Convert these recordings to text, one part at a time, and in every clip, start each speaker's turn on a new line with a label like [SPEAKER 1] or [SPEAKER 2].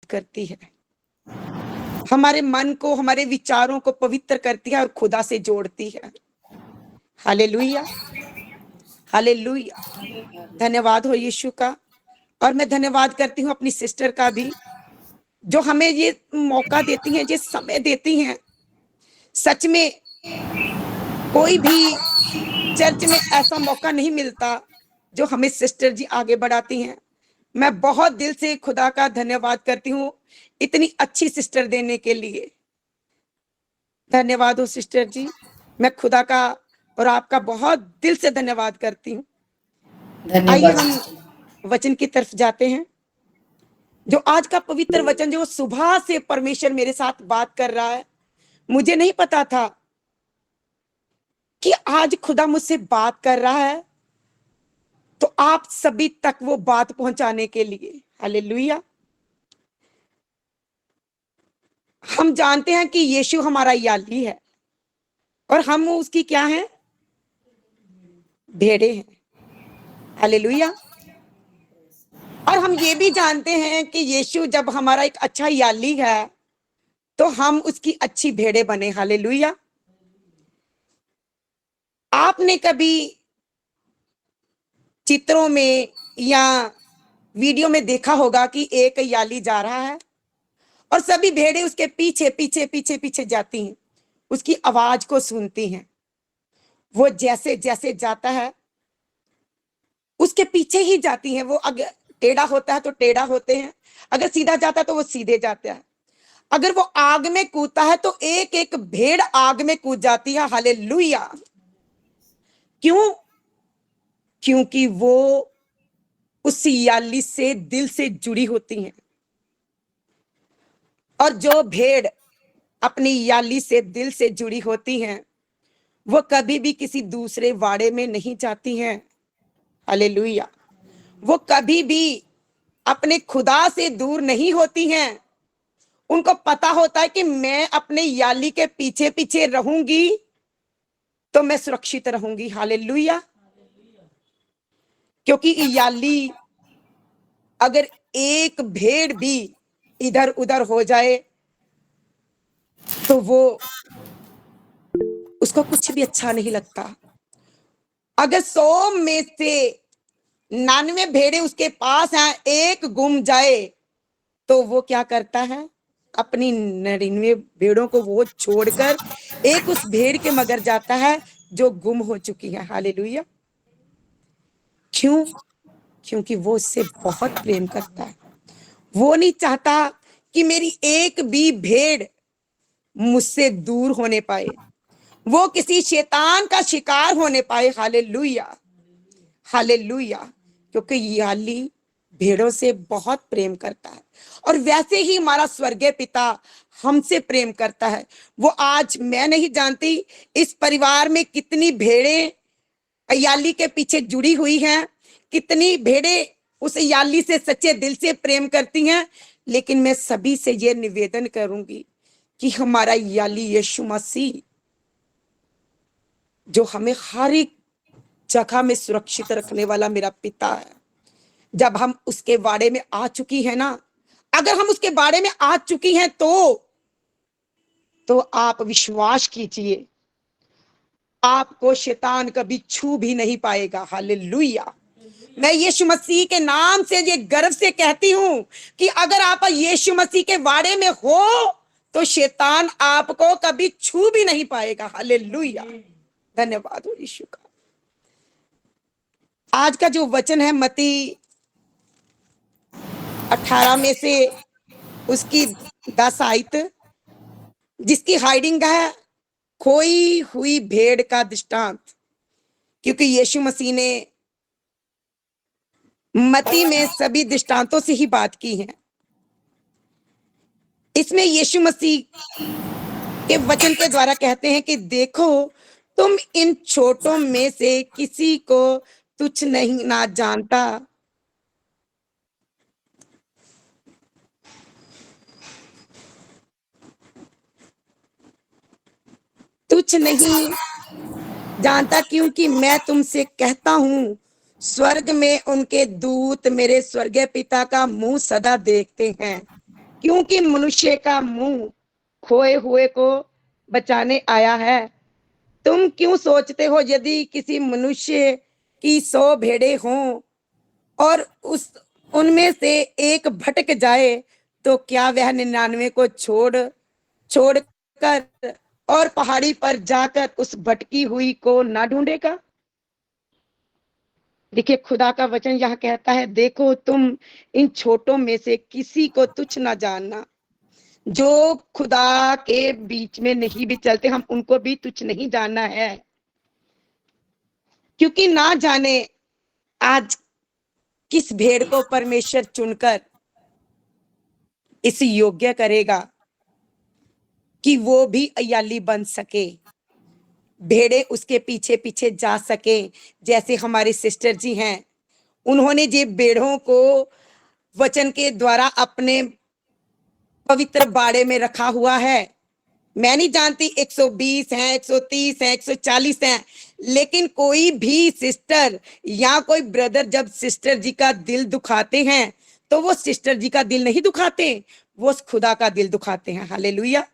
[SPEAKER 1] करती है, हमारे मन को, हमारे विचारों को पवित्र करती है और खुदा से जोड़ती है। Hallelujah, hallelujah. धन्यवाद हो यीशु का। और मैं धन्यवाद करती हूँ अपनी सिस्टर का भी, जो हमें ये मौका देती हैं, ये समय देती हैं। सच में कोई भी चर्च में ऐसा मौका नहीं मिलता जो हमें सिस्टर जी आगे बढ़ाती हैं। मैं बहुत दिल से खुदा का धन्यवाद करती हूँ इतनी अच्छी सिस्टर देने के लिए। धन्यवाद हो सिस्टर जी। मैं खुदा का और आपका बहुत दिल से धन्यवाद करती हूँ। आइए
[SPEAKER 2] धन्यवाद।
[SPEAKER 1] हम वचन की तरफ जाते हैं। जो आज का पवित्र वचन, जो सुबह से परमेश्वर मेरे साथ बात कर रहा है, मुझे नहीं पता था कि आज खुदा मुझसे बात कर रहा है, तो आप सभी तक वो बात पहुंचाने के लिए। हालेलुया। हम जानते हैं कि यीशु हमारा याली है और हम उसकी क्या हैं? भेड़े हैं। हालेलुया। और हम ये भी जानते हैं कि यीशु जब हमारा एक अच्छा याली है, तो हम उसकी अच्छी भेड़े बने। हालेलुया। आपने कभी चित्रों में या वीडियो में देखा होगा कि एक याली जा रहा है और सभी भेड़े उसके पीछे पीछे पीछे पीछे जाती हैं, उसकी आवाज को सुनती हैं। वो जैसे जैसे जाता है उसके पीछे ही जाती हैं। वो अगर टेढ़ा होता है तो टेढ़ा होते हैं, अगर सीधा जाता है तो वो सीधे जाते हैं। अगर वो आग में कूदता है तो एक एक भेड़ आग में कूद जाती है। हालेलुया। क्यों? क्योंकि वो उस याली से दिल से जुड़ी होती हैं। और जो भेड़ अपनी याली से दिल से जुड़ी होती हैं, वो कभी भी किसी दूसरे वाड़े में नहीं जाती हैं। हालेलुया। वो कभी भी अपने खुदा से दूर नहीं होती हैं। उनको पता होता है कि मैं अपने याली के पीछे पीछे रहूंगी तो मैं सुरक्षित रहूंगी। हालेलुया। क्योंकि याली, अगर एक भेड़ भी इधर उधर हो जाए तो वो उसको कुछ भी अच्छा नहीं लगता। अगर 100 में से 99 भेड़े उसके पास हैं, एक गुम जाए तो वो क्या करता है? अपनी 99 भेड़ों को वो छोड़कर एक उस भेड़ के मगर जाता है जो गुम हो चुकी है। हालेलुया। क्यों? क्योंकि वो उससे बहुत प्रेम करता है। वो नहीं चाहता कि मेरी एक भी भेड़ मुझसे दूर होने पाए, वो किसी शैतान का शिकार होने पाए। Hallelujah, hallelujah. क्योंकि याली भेड़ों से बहुत प्रेम करता है और वैसे ही हमारा स्वर्गीय पिता हमसे प्रेम करता है। वो आज, मैं नहीं जानती इस परिवार में कितनी भेड़ें याली के पीछे जुड़ी हुई हैं, कितनी भेड़ें उस याली से सच्चे दिल से प्रेम करती हैं, लेकिन मैं सभी से यह निवेदन करूंगी कि हमारा याली यीशु मसीह, जो हमें हर एक जगह में सुरक्षित रखने वाला मेरा पिता है, जब हम उसके बारे में आ चुकी है ना, अगर हम उसके बारे में आ चुकी हैं तो आप विश्वास कीजिए, आपको शैतान कभी छू भी नहीं पाएगा। हालेलुया। मैं यीशु मसीह के नाम से ये गर्व से कहती हूं कि अगर आप यीशु मसीह के बारे में हो तो शैतान आपको कभी छू भी नहीं पाएगा। हालेलुया। धन्यवाद हो यीशु का। आज का जो वचन है मत्ती 18 में से उसकी 10 आयत, जिसकी हाइडिंग है खोई हुई भेड़ का दृष्टांत। क्योंकि यीशु मसीह ने मत्ती में सभी दृष्टांतों से ही बात की है। इसमें यीशु मसीह के वचन के द्वारा कहते हैं कि देखो, तुम इन छोटों में से किसी को तुच्छ नहीं ना जानता, तुच्छ नहीं जानता, क्योंकि मैं तुमसे कहता हूं स्वर्ग में उनके दूत मेरे स्वर्गीय पिता का मुंह सदा देखते हैं। क्योंकि मनुष्य का मुंह खोए हुए को बचाने आया है। तुम क्यों सोचते हो यदि किसी मनुष्य की 100 भेड़ें हों और उस उनमें से एक भटक जाए तो क्या वह 99 को छोड़कर और पहाड़ी पर जाकर उस भटकी हुई को ना ढूंढेगा। देखिए खुदा का वचन यह कहता है, देखो तुम इन छोटों में से किसी को तुच्छ ना जानना। जो खुदा के बीच में नहीं भी चलते, हम उनको भी तुच्छ नहीं जानना है, क्योंकि ना जाने आज किस भेड़ को परमेश्वर चुनकर इस योग्य करेगा कि वो भी अय्याली बन सके, भेड़े उसके पीछे पीछे जा सके। जैसे हमारी सिस्टर जी हैं, उन्होंने ये भेड़ों को वचन के द्वारा अपने पवित्र बाड़े में रखा हुआ है। मैं नहीं जानती 120 हैं, 130 हैं, 140 हैं, लेकिन कोई भी सिस्टर या कोई ब्रदर जब सिस्टर जी का दिल दुखाते हैं तो वो सिस्टर जी का दिल नहीं दुखाते, वो खुदा का दिल दुखाते हैं। हालेलुया।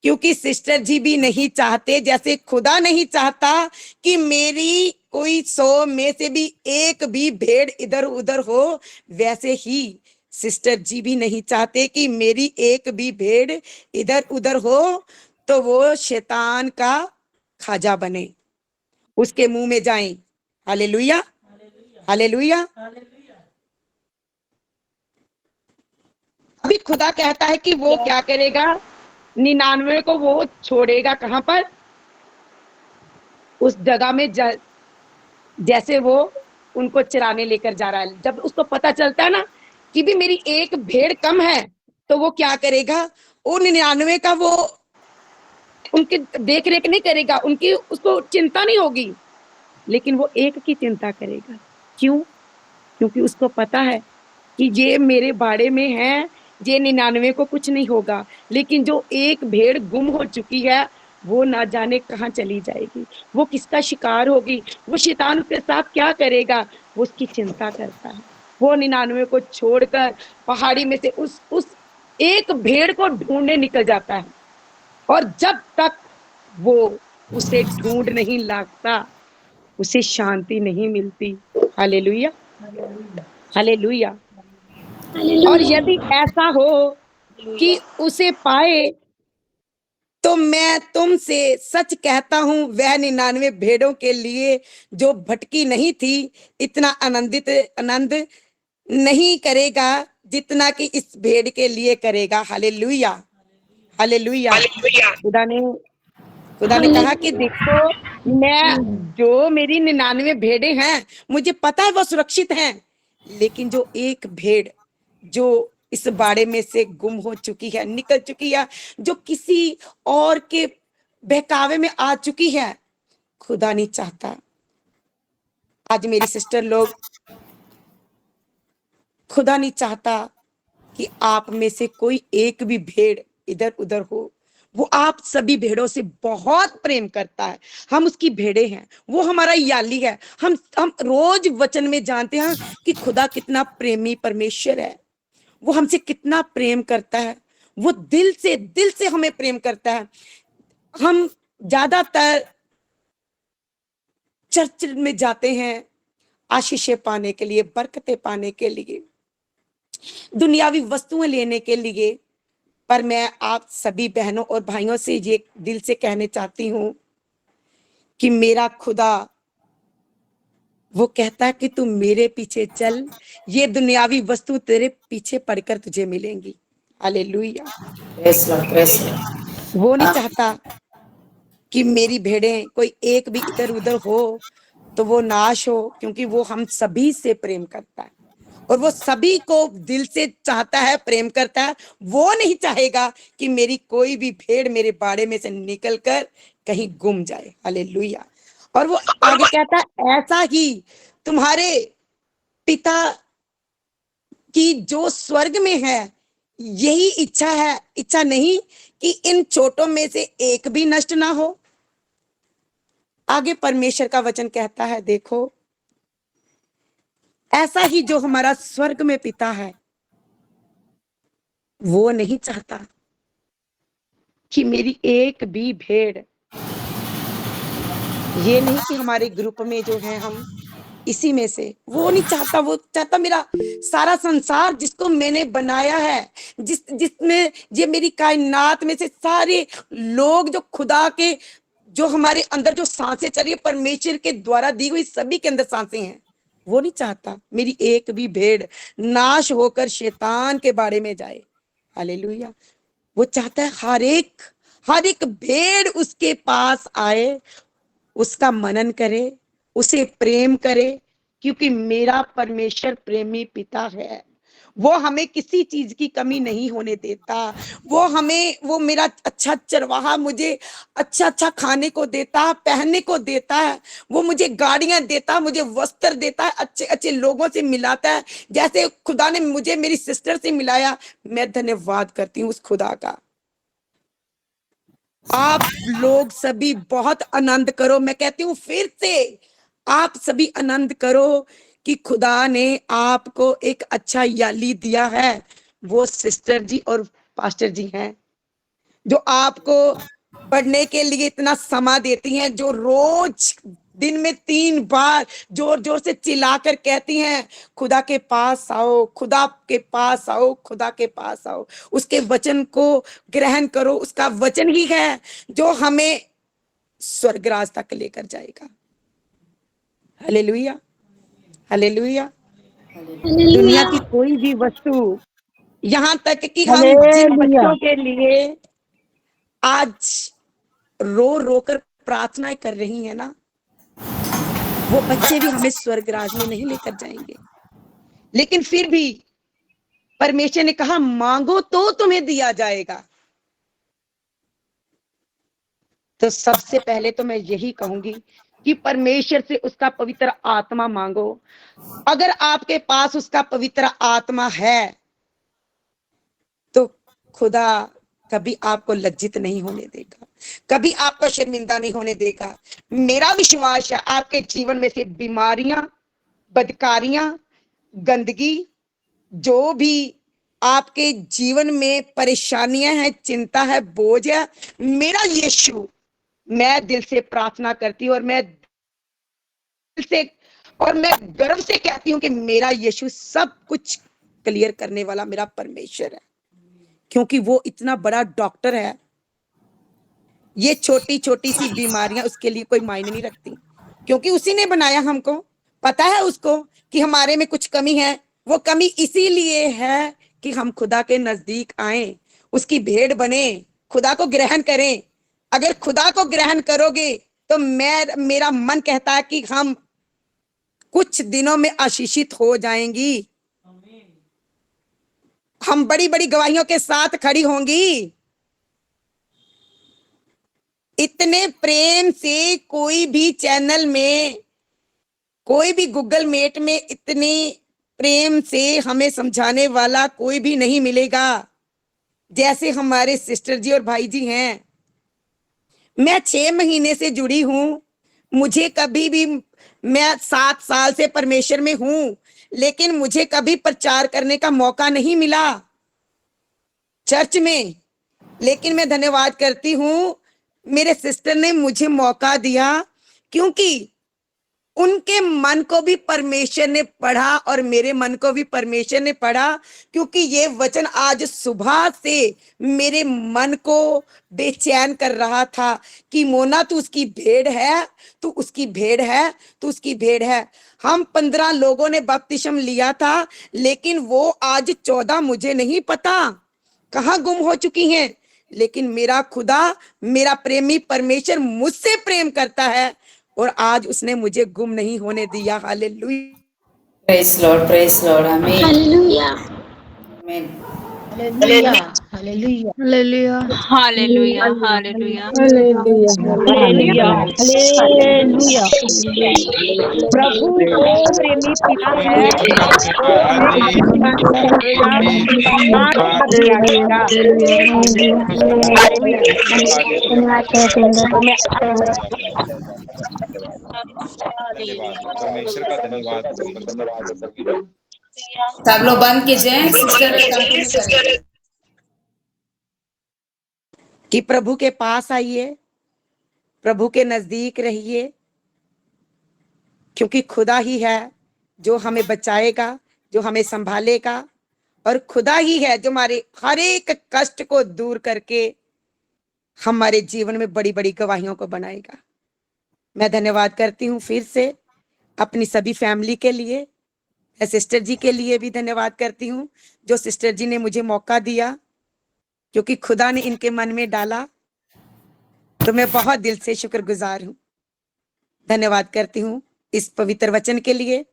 [SPEAKER 1] क्योंकि सिस्टर जी भी नहीं चाहते, जैसे खुदा नहीं चाहता कि मेरी कोई 100 में से भी एक भी भेड़ इधर उधर हो, वैसे ही सिस्टर जी भी नहीं चाहते कि मेरी एक भी भेड़ इधर उधर हो तो वो शैतान का खाजा बने, उसके मुंह में जाए। Hallelujah, hallelujah. अभी खुदा कहता है कि वो क्या करेगा, 99 को वो छोड़ेगा कहां पर, उस जगह में जैसे वो उनको चराने लेकर जा रहा है। जब उसको पता चलता है ना कि भी मेरी एक भेड़ कम है, तो वो क्या करेगा, वो 99 का वो उनकी देख रेख नहीं करेगा, उनकी उसको चिंता नहीं होगी, लेकिन वो एक की चिंता करेगा। क्यों? क्योंकि उसको पता है कि ये मेरे बाड़े में है, ये 99 को कुछ नहीं होगा, लेकिन जो एक भेड़ गुम हो चुकी है वो ना जाने कहाँ चली जाएगी, वो किसका शिकार होगी, वो शैतान उसके साथ क्या करेगा, वो उसकी चिंता करता है। वो 99 को छोड़कर पहाड़ी में से उस एक भेड़ को ढूंढने निकल जाता है, और जब तक वो उसे ढूंढ नहीं लाता उसे शांति नहीं मिलती। Hallelujah, hallelujah. और यदि ऐसा हो कि उसे पाए तो मैं तुमसे सच कहता हूं, वह 99 भेड़ों के लिए जो भटकी नहीं थी इतना आनंद नहीं करेगा जितना कि इस भेड़ के लिए करेगा। Hallelujah, hallelujah. खुदा ने कहा कि देखो, मैं जो मेरी 99 भेड़ें हैं मुझे पता है वो सुरक्षित हैं, लेकिन जो एक भेड़ जो इस बाड़े में से गुम हो चुकी है, निकल चुकी है, जो किसी और के बहकावे में आ चुकी है, खुदा नहीं चाहता। आज मेरी सिस्टर लोग, खुदा नहीं चाहता कि आप में से कोई एक भी भेड़ इधर उधर हो। वो आप सभी भेड़ों से बहुत प्रेम करता है। हम उसकी भेड़े हैं, वो हमारा याली है। हम रोज वचन में जानते हैं कि खुदा कितना प्रेमी परमेश्वर है, वो हमसे कितना प्रेम करता है, वो दिल से हमें प्रेम करता है। हम ज्यादातर चर्च में जाते हैं आशीषें पाने के लिए, बरकतें पाने के लिए, दुनियावी वस्तुएं लेने के लिए, पर मैं आप सभी बहनों और भाइयों से ये दिल से कहने चाहती हूं कि मेरा खुदा वो कहता है कि तू मेरे पीछे चल, ये दुनियावी वस्तु तेरे पीछे पड़कर तुझे मिलेंगी। हालेलुया। वो नहीं चाहता कि मेरी भेड़ें कोई एक भी इधर उधर हो तो वो नाश हो, क्योंकि वो हम सभी से प्रेम करता है और वो सभी को दिल से चाहता है, प्रेम करता है। वो नहीं चाहेगा कि मेरी कोई भी भेड़ मेरे बाड़े में से निकलकर कहीं गुम जाए। हालेलुया। और वो आगे कहता है, ऐसा ही तुम्हारे पिता की जो स्वर्ग में है यही इच्छा है, इच्छा नहीं कि इन छोटों में से एक भी नष्ट ना हो। आगे परमेश्वर का वचन कहता है, देखो ऐसा ही जो हमारा स्वर्ग में पिता है वो नहीं चाहता कि मेरी एक भी भेड़, ये नहीं कि हमारे ग्रुप में जो है हम इसी में से, वो नहीं चाहता। वो चाहता मेरा सारा संसार जिसको मैंने बनाया है, जिसमें ये मेरी कायनात में से सारे लोग जो खुदा के, जो हमारे अंदर जो सांसें चल रही है परमेश्वर के द्वारा दी हुई, सभी के अंदर सांसें हैं। वो नहीं चाहता मेरी एक भी भेड़ नाश होकर शैतान के बारे में जाए। हालेलुया। वो चाहता है हर एक भेड़ उसके पास आए, उसका मनन करे, उसे प्रेम करे, क्योंकि मेरा परमेश्वर प्रेमी पिता है। वो हमें किसी चीज की कमी नहीं होने देता। वो मेरा अच्छा चरवाहा, मुझे अच्छा अच्छा खाने को देता है, पहनने को देता है। वो मुझे गाड़ियां देता, मुझे वस्त्र देता है, अच्छे अच्छे लोगों से मिलाता है। जैसे खुदा ने मुझे मेरी सिस्टर से मिलाया, मैं धन्यवाद करती हूँ उस खुदा का। आप लोग सभी बहुत आनंद करो। मैं कहती हूँ फिर से, आप सभी आनंद करो कि खुदा ने आपको एक अच्छा याली दिया है। वो सिस्टर जी और पास्टर जी हैं, जो आपको पढ़ने के लिए इतना समय देती हैं, जो रोज दिन में 3 बार जोर जोर से चिल्लाकर कहती हैं, खुदा के पास आओ, खुदा के पास आओ, खुदा के पास आओ। उसके वचन को ग्रहण करो। उसका वचन ही है जो हमें स्वर्गराज तक लेकर जाएगा। Hallelujah, hallelujah. दुनिया की कोई भी वस्तु, यहाँ तक कि हम जिन
[SPEAKER 2] हालेलुया।
[SPEAKER 1] बच्चों के लिए आज रो रो कर प्रार्थनाएं कर रही है ना, वो बच्चे भी हमें स्वर्गराज में नहीं लेकर जाएंगे। लेकिन फिर भी परमेश्वर ने कहा, मांगो तो तुम्हें दिया जाएगा। तो सबसे पहले तो मैं यही कहूंगी कि परमेश्वर से उसका पवित्र आत्मा मांगो। अगर आपके पास उसका पवित्र आत्मा है तो खुदा कभी आपको लज्जित नहीं होने देगा, कभी आपको शर्मिंदा नहीं होने देगा। मेरा विश्वास है आपके जीवन में से बीमारियां, बदकारियां, गंदगी, जो भी आपके जीवन में परेशानियां हैं, चिंता है, बोझ है, मेरा यीशु, मैं दिल से प्रार्थना करती हूँ और मैं गर्व से कहती हूँ कि मेरा यीशु सब कुछ क्लियर करने वाला मेरा परमेश्वर है, क्योंकि वो इतना बड़ा डॉक्टर है। ये छोटी छोटी सी बीमारियां उसके लिए कोई मायने नहीं रखती, क्योंकि उसी ने बनाया हमको। पता है उसको कि हमारे में कुछ कमी है। वो कमी इसीलिए है कि हम खुदा के नजदीक आए, उसकी भेड़ बने, खुदा को ग्रहण करें। अगर खुदा को ग्रहण करोगे तो मेरा मन कहता है कि हम कुछ दिनों में आशीषित हो जाएंगी। हम बड़ी बड़ी गवाहियों के साथ खड़ी होंगी। इतने प्रेम से कोई भी चैनल में, कोई भी गूगल मीट में इतने प्रेम से हमें समझाने वाला कोई भी नहीं मिलेगा जैसे हमारे सिस्टर जी और भाई जी हैं। मैं 6 महीने से जुड़ी हूं। मुझे कभी भी, मैं 7 साल से परमेश्वर में हूं, लेकिन मुझे कभी प्रचार करने का मौका नहीं मिला चर्च में। लेकिन मैं धन्यवाद करती हूं, मेरे सिस्टर ने मुझे मौका दिया, क्योंकि उनके मन को भी परमेश्वर ने पढ़ा और मेरे मन को भी परमेश्वर ने पढ़ा। क्योंकि ये वचन आज सुबह से मेरे मन को बेचैन कर रहा था कि मोना तू उसकी भेड़ है, तू उसकी भेड़ है, तू उसकी भेड़ है। हम 15 लोगों ने बपतिस्म लिया था, लेकिन वो आज 14 मुझे नहीं पता कहाँ गुम हो चुकी हैं। लेकिन मेरा खुदा, मेरा प्रेमी परमेश्वर मुझसे प्रेम करता है और आज उसने मुझे गुम नहीं होने दिया। हालेलुया,
[SPEAKER 3] प्रेस लॉर्ड, आमीन,
[SPEAKER 2] हालेलुया।
[SPEAKER 3] आमीन।
[SPEAKER 2] Hallelujah. Hallelujah.
[SPEAKER 4] Hallelujah hallelujah hallelujah
[SPEAKER 2] hallelujah.
[SPEAKER 1] Hallelujah.
[SPEAKER 2] Hallelujah.
[SPEAKER 1] प्रभु जो प्रेमी पिता है वो हमें आशीर्वाद करेगा, आशीर्वाद दिया करेगा। हालेलुया।
[SPEAKER 2] धन्यवाद करते हैं।
[SPEAKER 1] तो मैं
[SPEAKER 5] धन्यवाद परमेश्वर का धन्यवाद करें।
[SPEAKER 3] सब लोग बंद कीजिए, सिस्टर कंटिन्यू करें।
[SPEAKER 1] कि प्रभु के पास आइए, प्रभु के नजदीक रहिए, क्योंकि खुदा ही है जो हमें बचाएगा, जो हमें संभालेगा, और खुदा ही है जो हमारे हर एक कष्ट को दूर करके हमारे जीवन में बड़ी बड़ी गवाहियों को बनाएगा। मैं धन्यवाद करती हूँ फिर से अपनी सभी फैमिली के लिए, सिस्टर जी के लिए भी धन्यवाद करती हूँ जो सिस्टर जी ने मुझे मौका दिया, क्योंकि खुदा ने इनके मन में डाला, तो मैं बहुत दिल से शुक्रगुजार हूँ। धन्यवाद करती हूँ इस पवित्र वचन के लिए।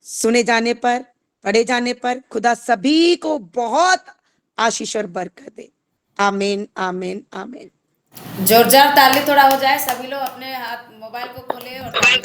[SPEAKER 1] सुने जाने पर, पढ़े जाने पर खुदा सभी को बहुत आशीष और बरकत दे। आमीन, आमीन, आमीन।
[SPEAKER 3] जोरदार ताली थोड़ा हो जाए, सभी लोग अपने हाथ मोबाइल को खोले और ताली